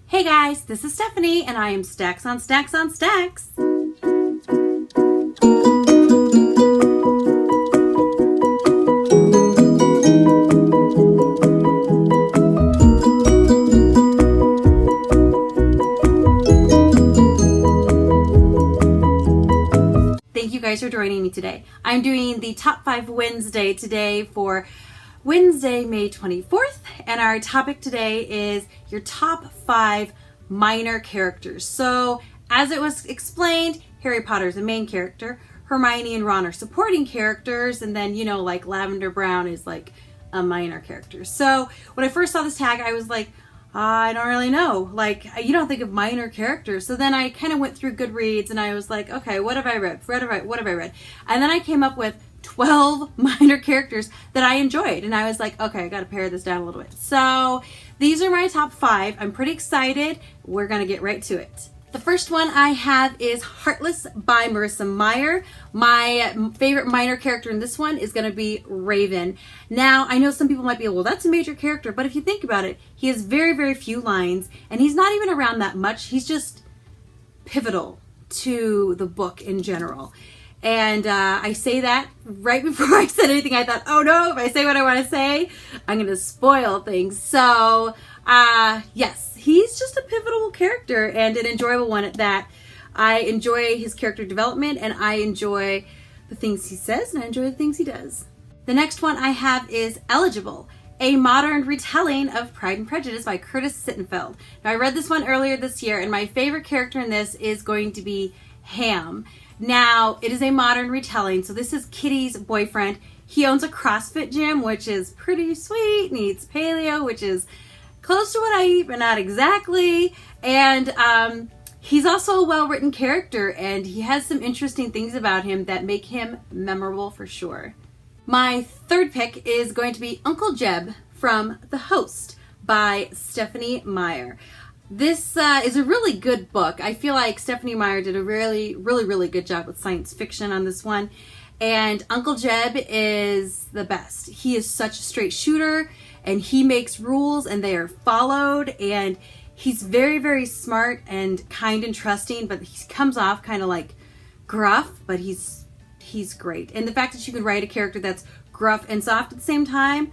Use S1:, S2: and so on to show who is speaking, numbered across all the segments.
S1: Hey guys, this is Stephanie and I am Stacks on Stacks on Stacks. Thank you guys for joining me today. I'm doing the Top 5 Wednesday today for Wednesday, May 24th, and our topic today is your top 5 minor characters. So, as it was explained, Harry Potter's a main character, Hermione and Ron are supporting characters, and then, like Lavender Brown is like a minor character. So, when I first saw this tag, I was like, I don't really know. Like, you don't think of minor characters. So then I kind of went through Goodreads and I was like, okay, what have I read? What have I read? And then I came up with 12 minor characters that I enjoyed. And I was like, okay, I got to pare this down a little bit. So these are my top 5. I'm pretty excited. We're going to get right to it. The first one I have is Heartless by Marissa Meyer. My favorite minor character in this one is going to be Reagan. Now, I know some people might be, well, that's a major character, but if you think about it, he has very, very few lines, and he's not even around that much. He's just pivotal to the book in general. And I say that right before I said anything. I thought, oh no, if I say what I want to say, I'm going to spoil things. So, yes. He's just a pivotal character and an enjoyable one at that. I enjoy his character development and I enjoy the things he says and I enjoy the things he does. The next one I have is Eligible, a modern retelling of Pride and Prejudice by Curtis Sittenfeld. Now I read this one earlier this year and my favorite character in this is going to be Ham. Now it is a modern retelling, so this is Kitty's boyfriend. He owns a CrossFit gym, which is pretty sweet, and he eats paleo, which is close to what I eat, but not exactly. And he's also a well-written character, and he has some interesting things about him that make him memorable for sure. My third pick is going to be Uncle Jeb from The Host by Stephanie Meyer. This is a really good book. I feel like Stephanie Meyer did a really good job with science fiction on this one. And Uncle Jeb is the best. He is such a straight shooter and he makes rules and they are followed, and he's very smart and kind and trusting, but he comes off kind of like gruff, but he's great. And the fact that you can write a character that's gruff and soft at the same time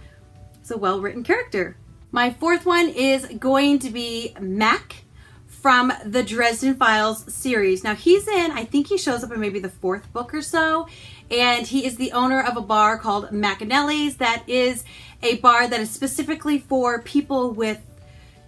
S1: is a well-written character. My fourth one is going to be Mac from the Dresden Files series. Now he's in, I think he shows up in maybe the 4th book or so, and he is the owner of a bar called Macanelli's that is a bar that is specifically for people with,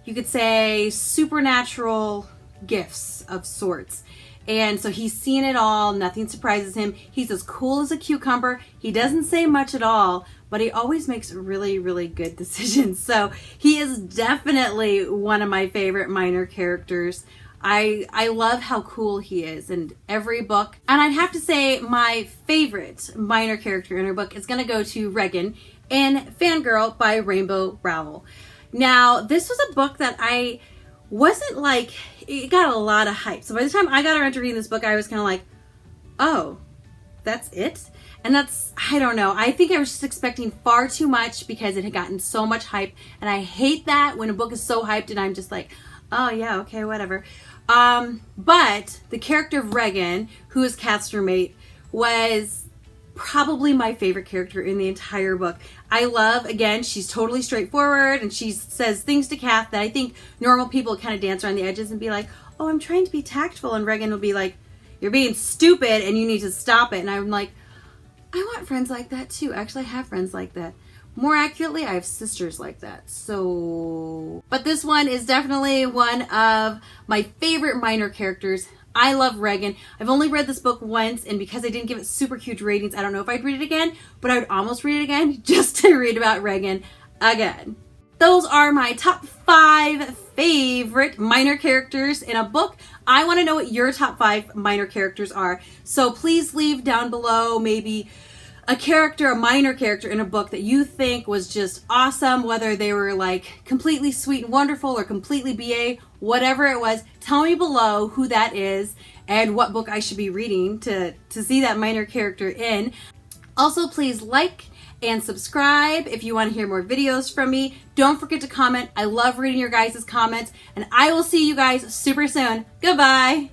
S1: you could say, supernatural gifts of sorts. And so he's seen it all, nothing surprises him. He's as cool as a cucumber. He doesn't say much at all, but he always makes really good decisions. So he is definitely one of my favorite minor characters. I love how cool he is in every book. And I'd have to say my favorite minor character in her book is going to go to Reagan in Fangirl by Rainbow Rowell. Now, this was a book that I wasn't like, it got a lot of hype. So by the time I got around to reading this book, I was kind of like, oh, that's it? And that's, I don't know. I think I was just expecting far too much because it had gotten so much hype. And I hate that when a book is so hyped and I'm just like, oh yeah, okay, whatever. But the character of Reagan, who is Kath's roommate, was probably my favorite character in the entire book. I love, again, she's totally straightforward and she says things to Kath that I think normal people kind of dance around the edges and be like, oh, I'm trying to be tactful. And Reagan will be like, you're being stupid and you need to stop it. And I'm like, I want friends like that too. Actually, I have friends like that. More accurately, I have sisters like that. So, but this one is definitely one of my favorite minor characters. I love Reagan. I've only read this book once, and because I didn't give it super huge ratings, I don't know if I'd read it again, but I would almost read it again just to read about Reagan again. Those are my top 5 favorite minor characters in a book. I want to know what your top 5 minor characters are. So please leave down below maybe a minor character in a book that you think was just awesome, whether they were like completely sweet and wonderful or completely BA, whatever it was. Tell me below who that is and what book I should be reading to see that minor character in. Also, please like and subscribe if you want to hear more videos from me. Don't forget to comment. I love reading your guys' comments, and I will see you guys super soon. Goodbye.